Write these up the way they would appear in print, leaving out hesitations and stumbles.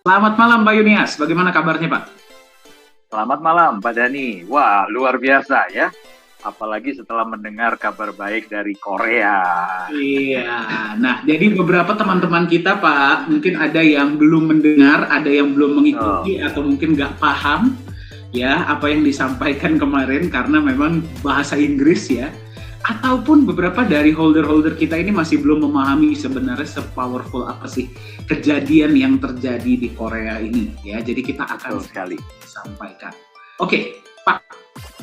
Selamat malam Pak Yunias, bagaimana kabarnya Pak? Selamat malam Pak Dani. Wah, luar biasa ya. Apalagi setelah mendengar kabar baik dari Korea. Iya, nah jadi beberapa teman-teman kita Pak, mungkin ada yang belum mendengar, ada yang belum mengikuti atau mungkin nggak paham ya apa yang disampaikan kemarin karena memang bahasa Inggris ya. Ataupun beberapa dari holder-holder kita ini masih belum memahami sebenarnya se-powerful apa sih kejadian yang terjadi di Korea ini ya. Jadi kita akan sekali sampaikan. Oke, Pak,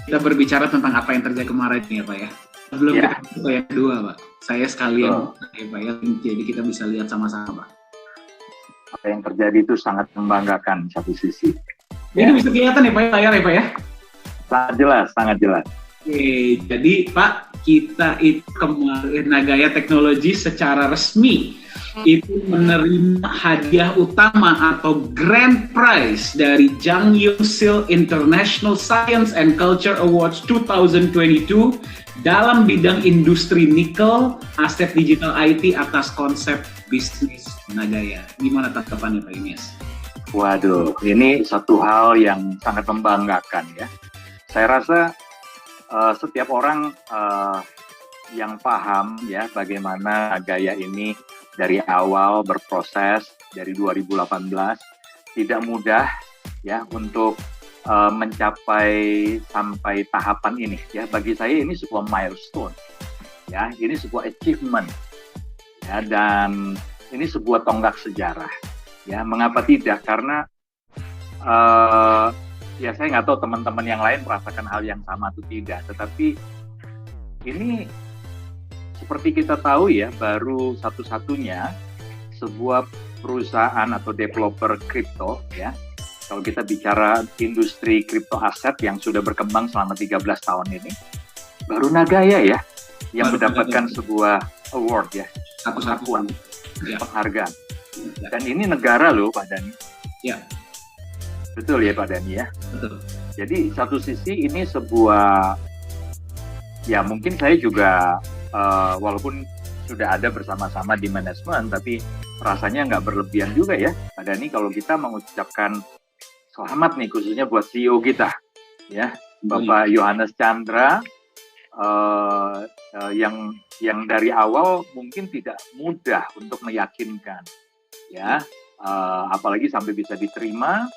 kita berbicara tentang apa yang terjadi kemarin ya Pak ya. Sebelum kita ke yang kedua Pak, saya sekalian ya Pak ya, jadi kita bisa lihat sama-sama Pak. Apa yang terjadi itu sangat membanggakan satu sisi. Jadi bisa kelihatan ya Pak ya, layar ya Pak ya? Sangat jelas, sangat jelas. Oke, jadi Pak, kita itu kemarin Nagaya Teknologi secara resmi itu menerima hadiah utama atau grand prize dari Jang Young-sil International Science and Culture Awards 2022 dalam bidang industri nikel, aset digital IT atas konsep bisnis Nagaya. Gimana tanggapannya Pak Yunias? Waduh, ini satu hal yang sangat membanggakan ya. Saya rasa setiap orang yang paham ya bagaimana Nagaya ini dari awal berproses dari 2018 tidak mudah ya untuk mencapai sampai tahapan ini ya. Bagi saya ini sebuah milestone ya, ini sebuah achievement ya, dan ini sebuah tonggak sejarah ya. Mengapa tidak? Karena ya saya nggak tahu teman-teman yang lain merasakan hal yang sama atau tidak, tetapi ini seperti kita tahu ya, baru satu-satunya sebuah perusahaan atau developer kripto ya, kalau kita bicara industri kripto aset yang sudah berkembang selama 13 tahun ini, baru Nagaya ya yang mendapatkan sebuah award ya, pengakuan, penghargaan. Dan ini negara loh Pak Dani. Ya. Betul ya Pak Dani ya. Betul. Jadi satu sisi ini sebuah, ya mungkin saya juga walaupun sudah ada bersama-sama di manajemen, tapi rasanya nggak berlebihan juga ya Pak Dani kalau kita mengucapkan selamat nih khususnya buat CEO kita ya, Bapak Yohanes Chandra, yang dari awal mungkin tidak mudah untuk meyakinkan ya, apalagi sampai bisa diterima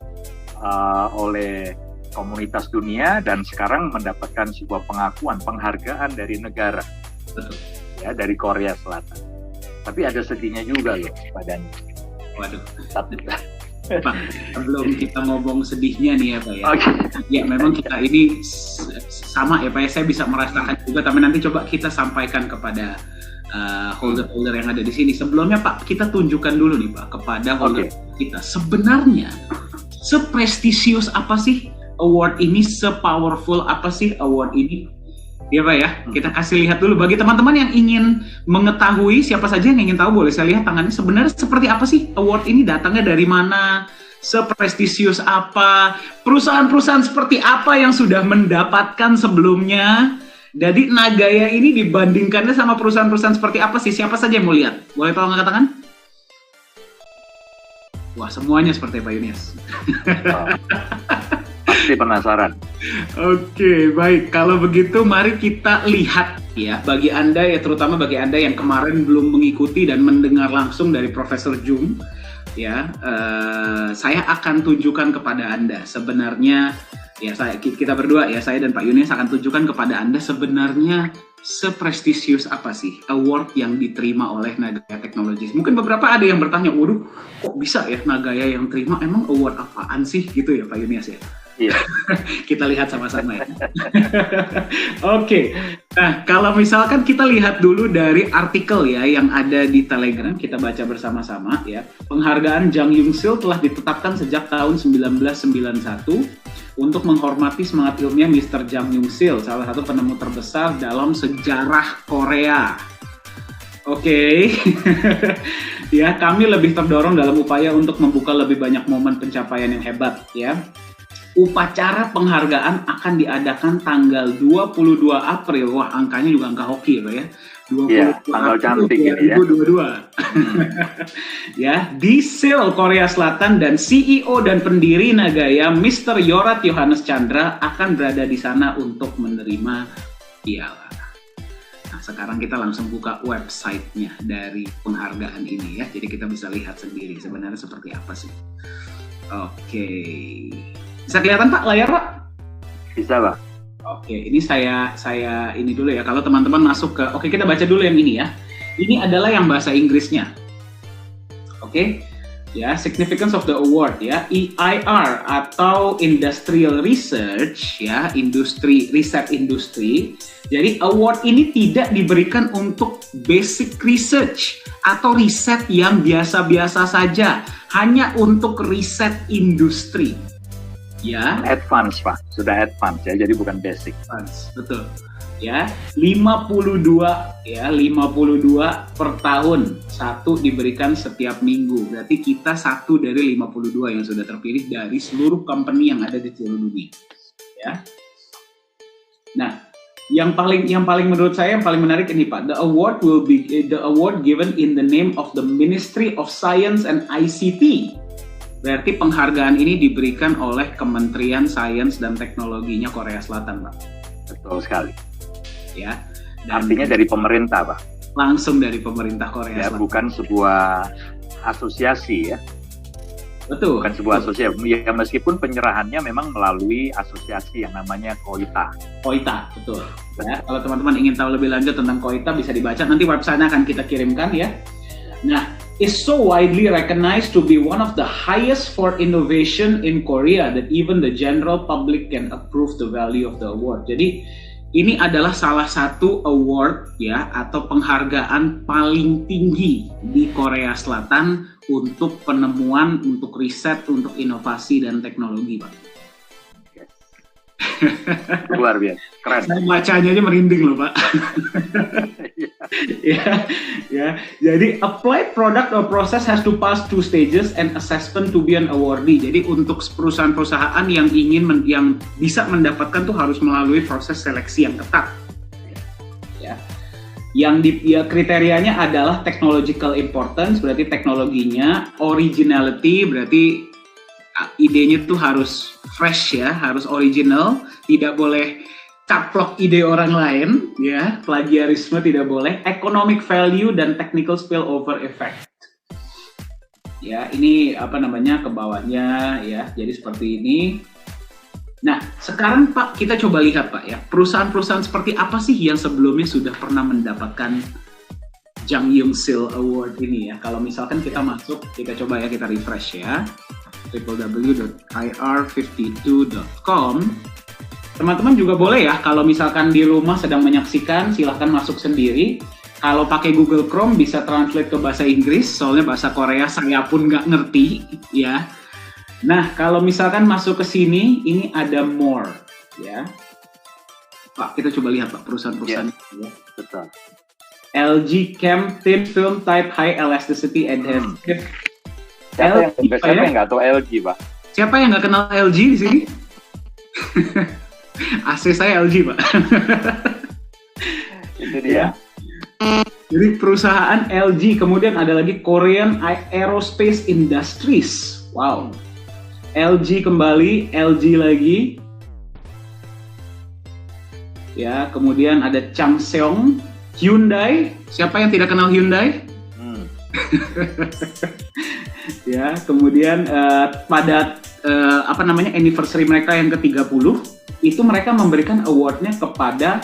oleh komunitas dunia dan sekarang mendapatkan sebuah pengakuan, penghargaan dari negara ya, dari Korea Selatan. Tapi ada sedihnya juga loh Pak Dani. Waduh. Pak, sebelum kita ngomong sedihnya nih ya Pak ya. Okay. Ya memang kita ini sama ya Pak ya, saya bisa merasakan juga, tapi nanti coba kita sampaikan kepada holder-holder yang ada di sini. Sebelumnya Pak, kita tunjukkan dulu nih Pak kepada holder kita. Sebenarnya seprestisius apa sih award ini, se-powerful apa sih award ini? Ya Pak ya, kita kasih lihat dulu bagi teman-teman yang ingin mengetahui, siapa saja yang ingin tahu boleh saya lihat tangannya. Sebenarnya seperti apa sih award ini, datangnya dari mana, seprestisius apa, perusahaan-perusahaan seperti apa yang sudah mendapatkan sebelumnya. Jadi Nagaya ini dibandingkannya sama perusahaan-perusahaan seperti apa sih, siapa saja yang mau lihat? Boleh tolong angkat tangan? Wah, semuanya seperti Pak Yunias. Pasti penasaran. Oke, baik. Kalau begitu mari kita lihat ya, bagi Anda ya, terutama bagi Anda yang kemarin belum mengikuti dan mendengar langsung dari Profesor Jung ya, saya akan tunjukkan kepada Anda sebenarnya ya, kita berdua ya, saya dan Pak Yunias akan tunjukkan kepada Anda sebenarnya seprestisius apa sih award yang diterima oleh Nagaya Technologies. Mungkin beberapa ada yang bertanya, waduh kok bisa ya Nagaya yang terima, emang award apaan sih gitu ya Pak Yunias ya? Iya. Kita lihat sama-sama ya. Oke. Nah, kalau misalkan kita lihat dulu dari artikel ya yang ada di Telegram, kita baca bersama-sama ya. Penghargaan Jang Young-sil telah ditetapkan sejak tahun 1991 untuk menghormati semangat ilmiah Mr. Jang Young-sil, salah satu penemu terbesar dalam sejarah Korea. Oke. Ya, kami lebih terdorong dalam upaya untuk membuka lebih banyak momen pencapaian yang hebat ya. Upacara penghargaan akan diadakan tanggal 22 April, wah angkanya juga angka hoki ya, Iya, tanggal cantik ini ya. 2022. Ya, di Seoul, Korea Selatan, dan CEO dan pendiri Nagaya, Mr. Yorat Yohanes Chandra akan berada di sana untuk menerima piala. Nah, sekarang kita langsung buka website-nya dari penghargaan ini ya. Jadi kita bisa lihat sendiri sebenarnya seperti apa sih. Oke. Bisa kelihatan Pak layar Pak? Bisa, Pak. Oke, ini saya ini dulu ya. Kalau teman-teman masuk ke, oke kita baca dulu yang ini ya. Ini adalah yang bahasa Inggrisnya. Oke, ya significance of the award ya, EIR atau Industrial Research ya, riset industri. Jadi award ini tidak diberikan untuk basic research atau riset yang biasa-biasa saja, hanya untuk riset industri. Ya, advance Pak, sudah advance ya, jadi bukan basic. Advance, betul. Ya, 52 per tahun, satu diberikan setiap minggu. Berarti kita satu dari 52 yang sudah terpilih dari seluruh company yang ada di seluruh dunia. Ya. Nah, yang paling menurut saya yang paling menarik ini Pak, the award given in the name of the Ministry of Science and ICT. Berarti penghargaan ini diberikan oleh Kementerian Sains dan Teknologinya Korea Selatan, Pak. Betul sekali. Ya. Dan artinya dari pemerintah, Pak. Langsung dari pemerintah Korea Selatan. Bukan sebuah asosiasi ya. Betul. Bukan sebuah asosiasi. Ya, meskipun penyerahannya memang melalui asosiasi yang namanya KOITA. KOITA, betul. Ya, kalau teman-teman ingin tahu lebih lanjut tentang KOITA bisa dibaca. Nanti website-nya akan kita kirimkan ya. Nah, is so widely recognized to be one of the highest for innovation in Korea that even the general public can approve the value of the award. Jadi ini adalah salah satu award ya atau penghargaan paling tinggi di Korea Selatan untuk penemuan, untuk riset, untuk inovasi dan teknologi, Pak. Luar biasa, keren. Saya bacanya aja merinding loh, Pak. ya. Jadi applied product or process has to pass 2 stages and assessment to be an awardee. Jadi untuk perusahaan-perusahaan yang yang bisa mendapatkan tuh harus melalui proses seleksi yang ketat. Ya. Yang kriterianya adalah technological importance, berarti teknologinya, originality, berarti idenya tuh harus fresh ya, harus original, tidak boleh caplok ide orang lain, ya, plagiarisme tidak boleh, economic value dan technical spillover effect. Ya, ini apa namanya kebawahnya ya, jadi seperti ini. Nah, sekarang Pak kita coba lihat Pak ya, perusahaan-perusahaan seperti apa sih yang sebelumnya sudah pernah mendapatkan Jang Young Sil Award ini ya. Kalau misalkan kita masuk, kita coba ya, kita refresh ya. www.ir52.com. Teman-teman juga boleh ya, kalau misalkan di rumah sedang menyaksikan, silahkan masuk sendiri. Kalau pakai Google Chrome bisa translate ke bahasa Inggris, soalnya bahasa Korea saya pun nggak ngerti ya. Nah, kalau misalkan masuk ke sini, ini ada more ya. Pak, kita coba lihat Pak perusahaan-perusahaan. Ya, betul. LG Chem Thin Film Type High Elasticity Adhesive. Siapa yang nggak tahu LG, Pak? Siapa yang nggak kenal LG di sini? AC saya LG, Pak. Itu dia. Jadi perusahaan LG, kemudian ada lagi Korean Aerospace Industries. Wow. LG kembali, LG lagi. Ya, kemudian ada Changseong, Hyundai. Siapa yang tidak kenal Hyundai? Ya, kemudian pada anniversary mereka yang ke-30 itu mereka memberikan awardnya kepada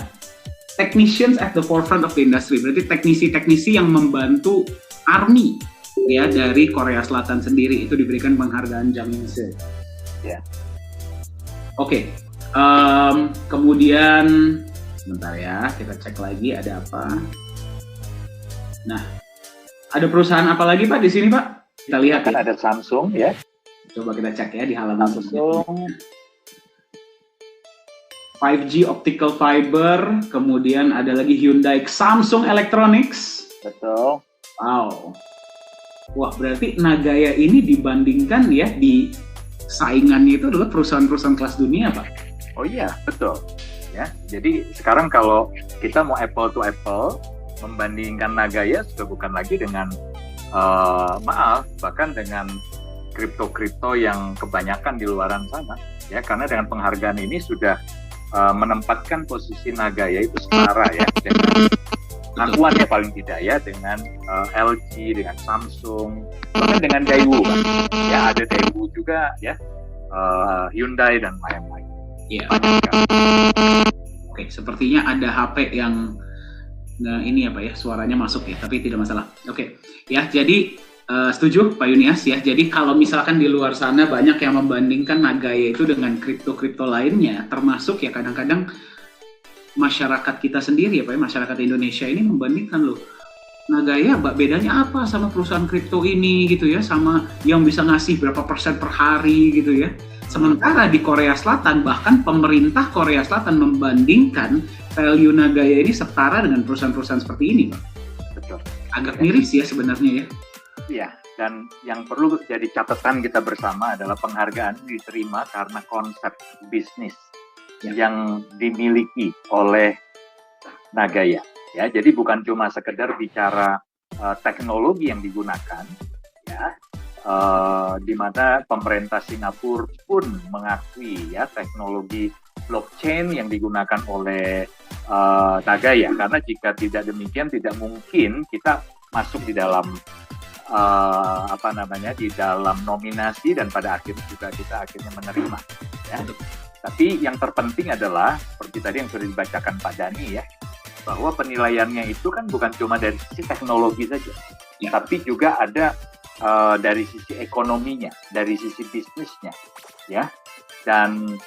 technicians at the forefront of the industry. Berarti teknisi-teknisi yang membantu army ya dari Korea Selatan sendiri itu diberikan penghargaan Jang Young Sil. Ya. Oke. Kemudian sebentar ya, kita cek lagi ada apa. Nah, ada perusahaan apa lagi Pak di sini Pak? Kita lihat kan ya. Ada Samsung ya. Coba kita cek ya di halaman Samsung. 5G optical fiber, kemudian ada lagi Hyundai, Samsung Electronics. Betul. Wow. Wah, berarti Nagaya ini dibandingkan ya di saingannya itu adalah perusahaan-perusahaan kelas dunia, Pak. Oh iya, betul. Ya. Jadi sekarang kalau kita mau apple to apple, membandingkan Nagaya sudah bukan lagi dengan bahkan dengan kripto-kripto yang kebanyakan di luaran sana, ya, karena dengan penghargaan ini sudah menempatkan posisi Nagaya itu setara ya dengan pengakuannya paling tidak ya dengan LG, dengan Samsung, bahkan dengan Daewoo, ya ada Daewoo juga ya, Hyundai dan lain-lain. Iya. Oke, sepertinya ada HP yang ini ya Pak ya, suaranya masuk ya, tapi tidak masalah. Oke, ya jadi setuju Pak Yunias ya. Jadi kalau misalkan di luar sana banyak yang membandingkan Nagaya itu dengan kripto-kripto lainnya, termasuk ya kadang-kadang masyarakat kita sendiri ya Pak ya, masyarakat Indonesia ini membandingkan loh, Nagaya bedanya apa sama perusahaan kripto ini gitu ya, sama yang bisa ngasih berapa persen per hari gitu ya. Sementara di Korea Selatan, bahkan pemerintah Korea Selatan membandingkan value Nagaya ini setara dengan perusahaan-perusahaan seperti ini Pak. Betul. Agak miris ya sebenarnya ya. Iya, dan yang perlu jadi catatan kita bersama adalah penghargaan diterima karena konsep bisnis yang dimiliki oleh Nagaya. Ya, jadi bukan cuma sekedar bicara teknologi yang digunakan, ya, di mana pemerintah Singapura pun mengakui ya teknologi blockchain yang digunakan oleh Nagaya. Karena jika tidak demikian, tidak mungkin kita masuk di dalam di dalam nominasi dan pada akhirnya juga kita akhirnya menerima. Ya. Tapi yang terpenting adalah seperti tadi yang sudah dibacakan Pak Dhani ya, bahwa penilaiannya itu kan bukan cuma dari sisi teknologi saja, tapi juga ada dari sisi ekonominya, dari sisi bisnisnya, ya. Dan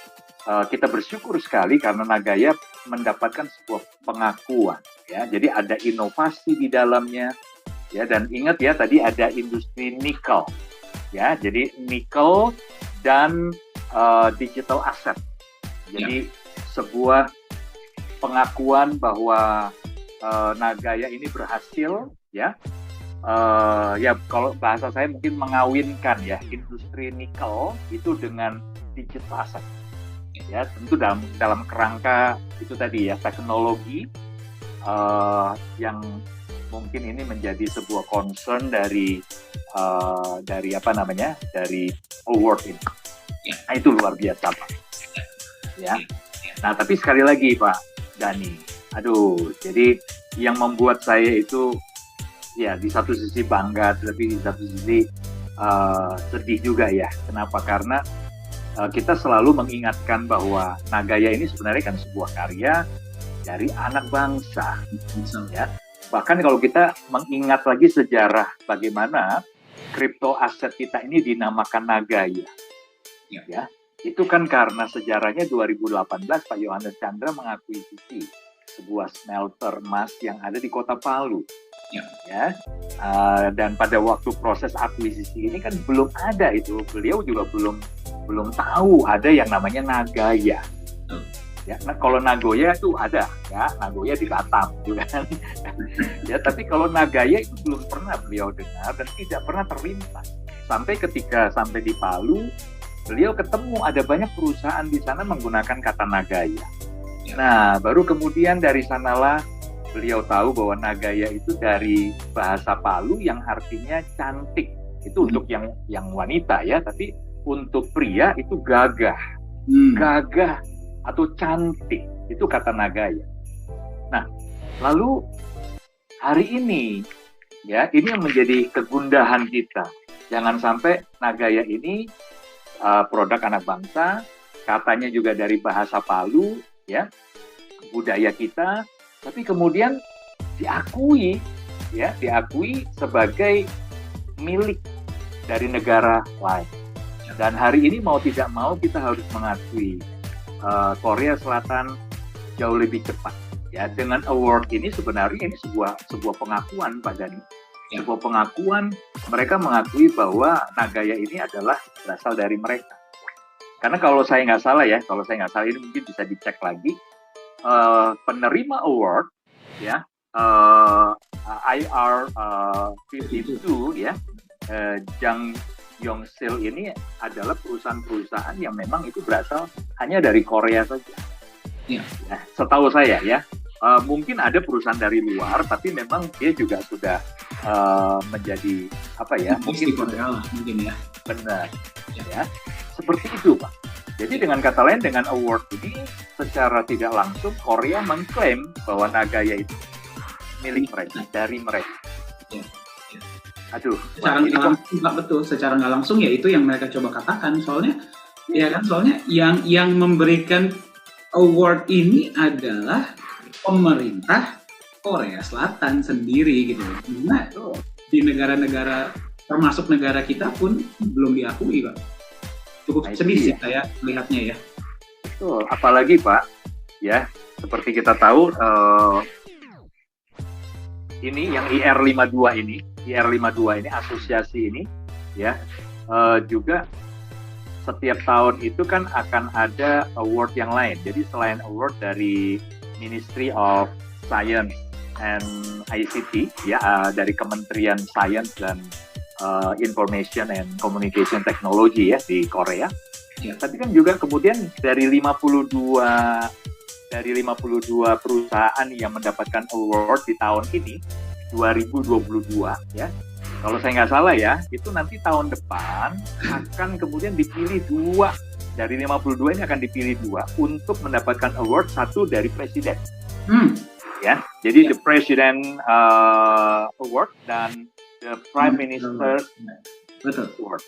kita bersyukur sekali karena Nagaya mendapatkan sebuah pengakuan, ya. Jadi ada inovasi di dalamnya. Ya, dan ingat ya tadi ada industri nikel, ya, jadi nikel dan digital asset. Jadi sebuah pengakuan bahwa Nagaya ini berhasil, ya, ya kalau bahasa saya mungkin mengawinkan ya industri nikel itu dengan digital asset, ya, tentu dalam kerangka itu tadi ya teknologi yang mungkin ini menjadi sebuah concern dari award ini. Nah, itu luar biasa Pak. Ya. Nah, tapi sekali lagi Pak Dhani, jadi yang membuat saya itu ya di satu sisi bangga, tapi di satu sisi sedih juga ya. Kenapa? Karena kita selalu mengingatkan bahwa Nagaya ini sebenarnya kan sebuah karya dari anak bangsa, ya. Bahkan kalau kita mengingat lagi sejarah bagaimana kripto aset kita ini dinamakan Nagaya, ya, itu kan karena sejarahnya 2018 Pak Yohanes Chandra mengakuisisi sebuah smelter emas yang ada di Kota Palu, ya, dan pada waktu proses akuisisi ini kan belum ada itu, beliau juga belum tahu ada yang namanya Nagaya. Ya, nah, kalau Nagoya itu ada, ya, Nagoya di Batam, gitu kan. Ya, tapi kalau Nagaya itu belum pernah beliau dengar dan tidak pernah terlintas. Sampai di Palu, beliau ketemu ada banyak perusahaan di sana menggunakan kata Nagaya. Nah, baru kemudian dari sanalah beliau tahu bahwa Nagaya itu dari bahasa Palu yang artinya cantik. Itu untuk yang wanita ya, tapi untuk pria itu gagah. Gagah atau cantik, itu kata Nagaya. Nah, lalu hari ini, ya, ini yang menjadi kegundahan kita. Jangan sampai Nagaya ini produk anak bangsa, katanya juga dari bahasa Palu, ya, budaya kita, tapi kemudian diakui sebagai milik dari negara lain. Dan hari ini mau tidak mau kita harus mengakui Korea Selatan jauh lebih cepat. Ya, dengan award ini sebenarnya ini sebuah pengakuan Pak Dhani. Sebuah pengakuan, mereka mengakui bahwa Nagaya ini adalah berasal dari mereka. Karena kalau saya nggak salah ini mungkin bisa dicek lagi, penerima award ya IR 52 ya, Jang Yongsil ini adalah perusahaan-perusahaan yang memang itu berasal hanya dari Korea saja. Ya, setahu saya ya. mungkin ada perusahaan dari luar, tapi memang dia juga sudah menjadi apa ya? Mungkin Korea lah, mungkin ya. Benar, ya. Seperti itu, Pak. Jadi dengan kata lain, dengan award ini secara tidak langsung Korea mengklaim bahwa Nagaya itu milik mereka, dari mereka. Ya, ya. Aduh, secara nggak langsung, nggak betul. Secara nggak langsung ya itu yang mereka coba katakan. Soalnya, ya kan, soalnya yang memberikan award ini adalah pemerintah Korea Selatan sendiri gitu. Nah, di negara-negara termasuk negara kita pun belum diakui, Pak. Cukup sedih sih saya melihatnya ya. Betul, apalagi Pak, ya seperti kita tahu ini yang IR52 ini asosiasi ini ya juga setiap tahun itu kan akan ada award yang lain. Jadi selain award dari Ministry of Science and ICT ya dari Kementerian Science dan Information and Communication Technology ya di Korea. Ya, tapi kan juga kemudian dari 52 perusahaan yang mendapatkan award di tahun ini 2022 ya. Kalau saya nggak salah ya, itu nanti tahun depan akan kemudian dipilih 2 dari 52 ini akan dipilih 2 untuk mendapatkan award, satu dari presiden. Ya, jadi the President Award dan the Prime Minister Award.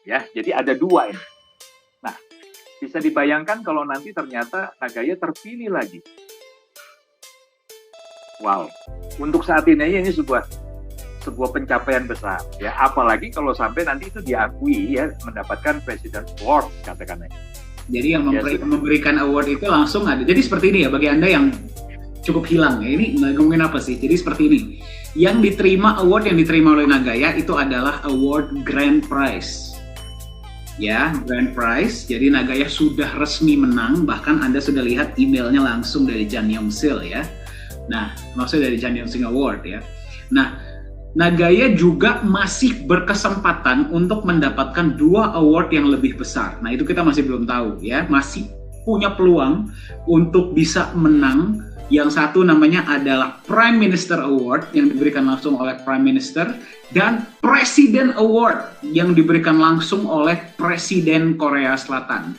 Ya, jadi ada 2 ini. Nah, bisa dibayangkan kalau nanti ternyata Nagaya terpilih lagi. Wow, untuk saat ini sebuah pencapaian besar. Ya, apalagi kalau sampai nanti itu diakui ya mendapatkan President Award katakannya. Jadi yang memberikan award itu langsung ada. Jadi seperti ini ya bagi Anda yang cukup hilang ya. Ini ngomongin apa sih? Jadi seperti ini. Yang diterima award yang diterima oleh Nagaya itu adalah award Grand Prize. Ya, Grand Prize. Jadi Nagaya sudah resmi menang. Bahkan Anda sudah lihat emailnya langsung dari Jang Yong-sil ya. Nah, maksudnya dari Jang Yong-sil Award ya. Nah, Nagaya juga masih berkesempatan untuk mendapatkan 2 award yang lebih besar. Nah, itu kita masih belum tahu ya. Masih punya peluang untuk bisa menang. Yang satu namanya adalah Prime Minister Award yang diberikan langsung oleh Prime Minister dan President Award yang diberikan langsung oleh Presiden Korea Selatan.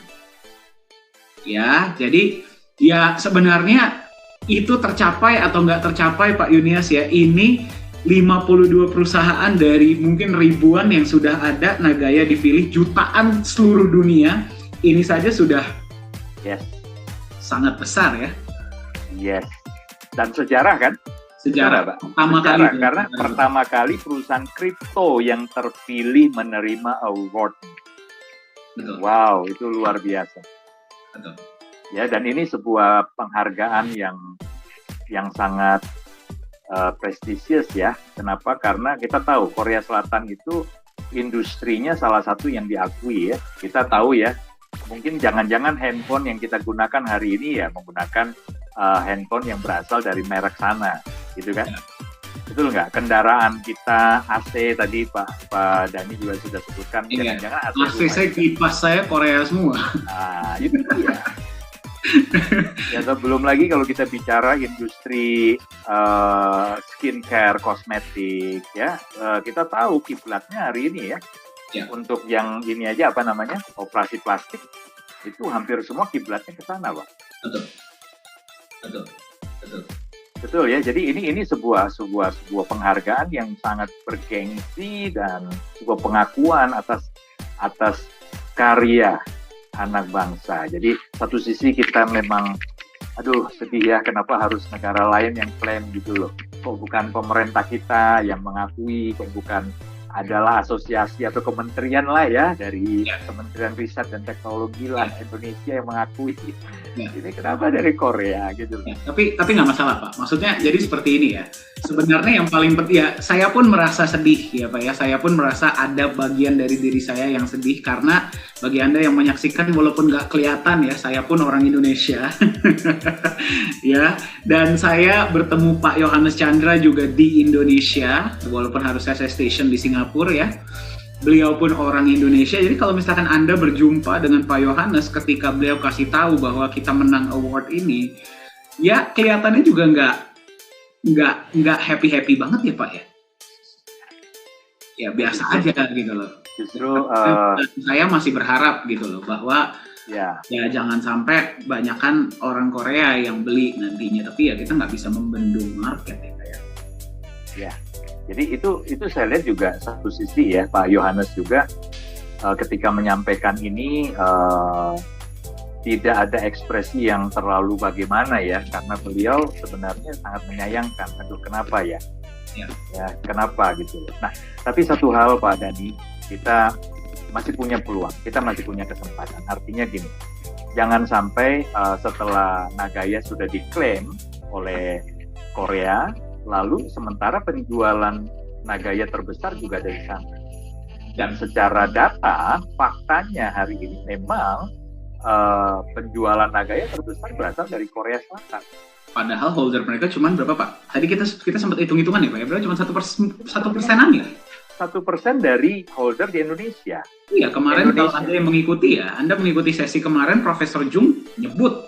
Ya, jadi ya sebenarnya itu tercapai atau nggak tercapai Pak Yunias ya. Ini 52 perusahaan dari mungkin ribuan yang sudah ada, Nagaya dipilih jutaan seluruh dunia. Ini saja sudah sangat besar ya. Yes, dan sejarah kan? Sejarah Pak. Karena pertama kali perusahaan kripto yang terpilih menerima award. Betul. Wow, itu luar biasa. Betul. Ya, dan ini sebuah penghargaan yang sangat prestisius ya. Kenapa? Karena kita tahu Korea Selatan itu industrinya salah satu yang diakui ya. Kita tahu ya, mungkin jangan-jangan handphone yang kita gunakan hari ini ya menggunakan handphone yang berasal dari merek sana, gitu kan? Ya. Betul nggak? Kendaraan kita AC tadi Pak Dhani juga sudah sebutkan. Iya. Jangan-jangan AC saya kipas saya Korea semua. Nah, itu ya. Ya, belum lagi kalau kita bicara industri skincare, kosmetik, ya kita tahu kiblatnya hari ini ya. Untuk yang ini aja apa namanya operasi plastik itu hampir semua kiblatnya ke sana, Pak. Betul ya. Jadi ini sebuah penghargaan yang sangat bergengsi dan sebuah pengakuan atas karya anak bangsa. Jadi satu sisi kita memang sedih ya, kenapa harus negara lain yang klaim gitu loh. Kok bukan pemerintah kita yang mengakui, kok bukan adalah asosiasi atau kementerian lah ya dari Kementerian Riset dan Teknologi lah Indonesia yang mengakui. Ini kenapa dari Korea gitu loh. Tapi nggak masalah Pak. Maksudnya jadi seperti ini ya. Sebenarnya yang paling penting ya, saya pun merasa sedih ya Pak ya. Saya pun merasa ada bagian dari diri saya yang sedih karena bagi Anda yang menyaksikan walaupun nggak kelihatan ya, saya pun orang Indonesia. Ya, dan saya bertemu Pak Yohanes Chandra juga di Indonesia walaupun harus saya station di Singapura ya. Beliau pun orang Indonesia. Jadi kalau misalkan Anda berjumpa dengan Pak Yohanes ketika beliau kasih tahu bahwa kita menang award ini, ya kelihatannya juga nggak happy banget ya Pak ya. Ya biasa aja gitu loh. Justru saya masih berharap gitu loh bahwa ya jangan sampai banyakan orang Korea yang beli nantinya, tapi ya kita nggak bisa membendung market ya kayak. Ya, jadi itu saya lihat juga satu sisi ya Pak Yohanes juga ketika menyampaikan ini tidak ada ekspresi yang terlalu bagaimana ya, karena beliau sebenarnya sangat menyayangkan. Aduh kenapa ya? Ya kenapa gitu. Nah, tapi satu hal Pak Dhani, kita masih punya peluang, kita masih punya kesempatan. Artinya gini, jangan sampai setelah Nagaya sudah diklaim oleh Korea, lalu sementara penjualan Nagaya terbesar juga dari sana. Dan secara data, faktanya hari ini memang penjualan Nagaya terbesar berasal dari Korea Selatan. Padahal holder mereka cuma berapa Pak? Tadi kita sempat hitung-hitungan ya Pak, ya berapa cuma 1% ya? 1% dari holder di Indonesia. Iya, kemarin kalau Anda yang mengikuti ya, Anda mengikuti sesi kemarin, Profesor Jung nyebut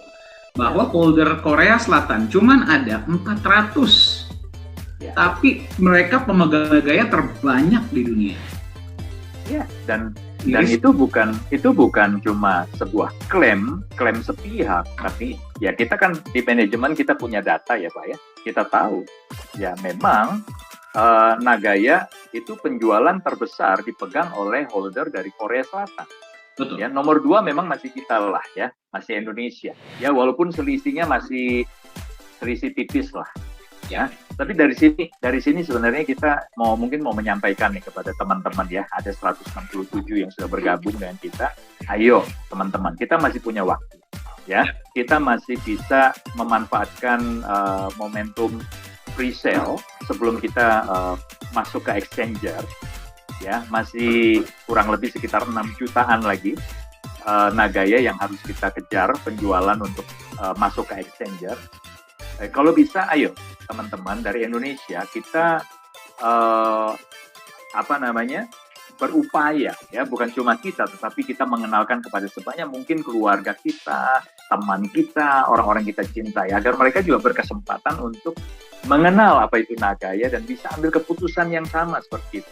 bahwa holder Korea Selatan cuman ada 400. Ya. Tapi mereka pemegang Nagaya terbanyak di dunia. Ya, dan itu bukan cuma sebuah klaim sepihak, tapi ya kita kan di manajemen kita punya data ya Pak ya. Kita tahu ya memang Nagaya itu penjualan terbesar dipegang oleh holder dari Korea Selatan. Betul. Ya, nomor 2 memang masih kita lah ya, masih Indonesia. Ya walaupun selisihnya masih selisih tipis lah. Ya, tapi dari sini sebenarnya kita mungkin mau menyampaikan nih kepada teman-teman ya, ada 167 yang sudah bergabung dengan kita. Ayo teman-teman, kita masih punya waktu ya. Kita masih bisa memanfaatkan momentum pre-sale sebelum kita masuk ke exchanger ya, masih kurang lebih sekitar 6 jutaan lagi Nagaya yang harus kita kejar penjualan untuk masuk ke exchanger. Kalau bisa, ayo teman-teman dari Indonesia kita berupaya ya, bukan cuma kita, tetapi kita mengenalkan kepada sebanyak mungkin keluarga kita, teman kita, orang-orang kita cintai, agar mereka juga berkesempatan untuk mengenal apa itu Nagaya dan bisa ambil keputusan yang sama seperti itu.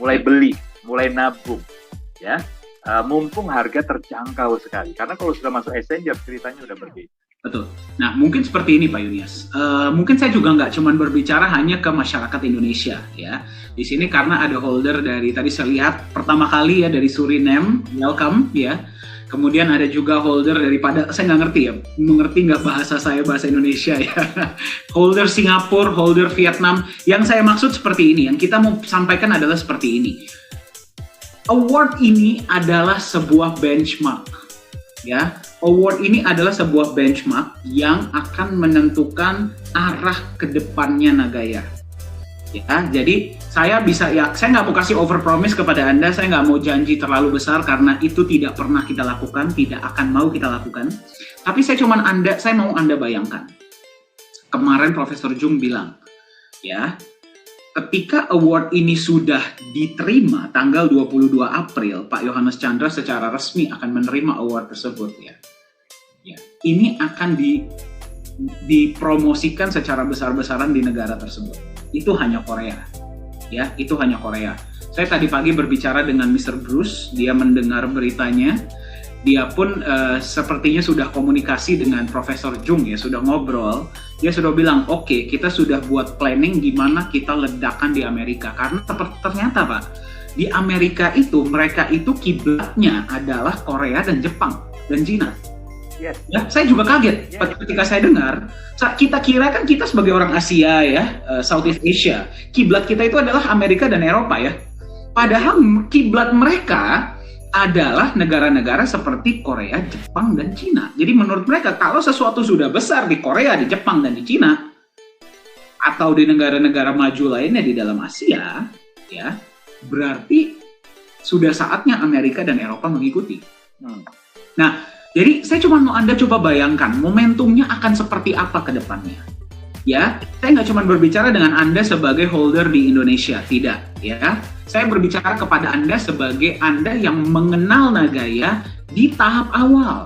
Mulai beli, mulai nabung, ya. Mumpung harga terjangkau sekali. Karena kalau sudah masuk exchanger ceritanya udah berbeda. Betul. Nah, mungkin seperti ini Pak Yunias. Mungkin saya juga nggak cuma berbicara hanya ke masyarakat Indonesia, ya. Di sini karena ada holder dari, tadi saya lihat pertama kali ya dari Suriname, welcome, ya. Kemudian ada juga holder daripada, saya nggak ngerti ya, mengerti nggak bahasa Indonesia ya. Holder Singapura, holder Vietnam. Yang saya maksud seperti ini, yang kita mau sampaikan adalah seperti ini. Award ini adalah sebuah benchmark, ya. Award ini adalah sebuah benchmark yang akan menentukan arah ke depannya Nagaya. Ya, jadi saya nggak mau kasih overpromise kepada Anda, saya nggak mau janji terlalu besar karena itu tidak pernah kita lakukan, tidak akan mau kita lakukan. Tapi saya mau Anda bayangkan. Kemarin Profesor Jung bilang, ya, ketika award ini sudah diterima tanggal 22 April, Pak Yohanes Chandra secara resmi akan menerima award tersebut ya. Ya, ini akan dipromosikan secara besar-besaran di negara tersebut. Itu hanya Korea. Ya, itu hanya Korea. Saya tadi pagi berbicara dengan Mr. Bruce, dia mendengar beritanya. Dia pun sepertinya sudah komunikasi dengan Profesor Jung ya, sudah ngobrol. Dia sudah bilang, oke, kita sudah buat planning gimana kita ledakan di Amerika. Karena ternyata Pak, di Amerika itu, mereka itu kiblatnya adalah Korea dan Jepang dan Cina. Yes. Ya, saya juga kaget ketika saya dengar. Kita kira kan kita sebagai orang Asia ya, Southeast Asia, kiblat kita itu adalah Amerika dan Eropa ya. Padahal kiblat mereka adalah negara-negara seperti Korea, Jepang, dan Cina. Jadi menurut mereka kalau sesuatu sudah besar di Korea, di Jepang, dan di Cina, atau di negara-negara maju lainnya di dalam Asia, ya, berarti sudah saatnya Amerika dan Eropa mengikuti. Nah, jadi saya cuma mau Anda coba bayangkan momentumnya akan seperti apa ke depannya. Ya, saya nggak cuma berbicara dengan Anda sebagai holder di Indonesia, tidak. Ya, saya berbicara kepada Anda sebagai Anda yang mengenal Nagaya di tahap awal.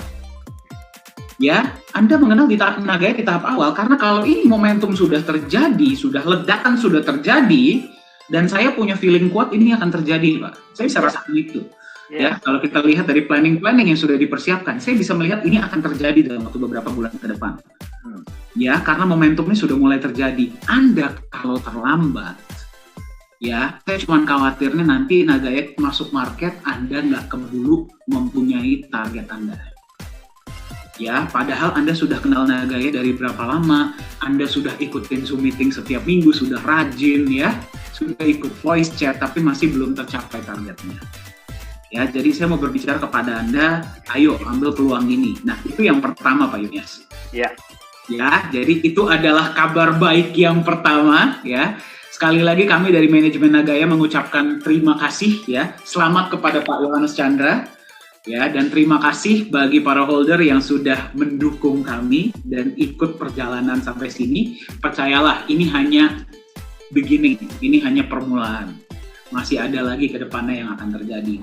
Ya, Anda mengenal di tahap Nagaya di tahap awal, karena kalau ini momentum sudah terjadi, sudah ledakan sudah terjadi, dan saya punya feeling kuat ini akan terjadi, Pak. Saya bisa rasakan itu. Ya, kalau kita lihat dari planning yang sudah dipersiapkan, saya bisa melihat ini akan terjadi dalam waktu beberapa bulan ke depan. Ya, karena momentumnya sudah mulai terjadi. Anda kalau terlambat, ya, saya cuma khawatirnya nanti Nagaya masuk market, Anda nggak keburu mempunyai target Anda. Ya, padahal Anda sudah kenal Nagaya dari berapa lama, Anda sudah ikutin Zoom meeting setiap minggu, sudah rajin ya, sudah ikut voice chat, tapi masih belum tercapai targetnya. Ya, jadi saya mau berbicara kepada Anda, ayo ambil peluang ini. Nah, itu yang pertama Pak Yunias. Ya. Ya, jadi itu adalah kabar baik yang pertama ya. Sekali lagi kami dari manajemen Nagaya mengucapkan terima kasih ya. Selamat kepada Pak Yohanes Chandra. Ya, dan terima kasih bagi para holder yang sudah mendukung kami dan ikut perjalanan sampai sini. Percayalah, ini hanya beginning, ini hanya permulaan. Masih ada lagi ke depannya yang akan terjadi.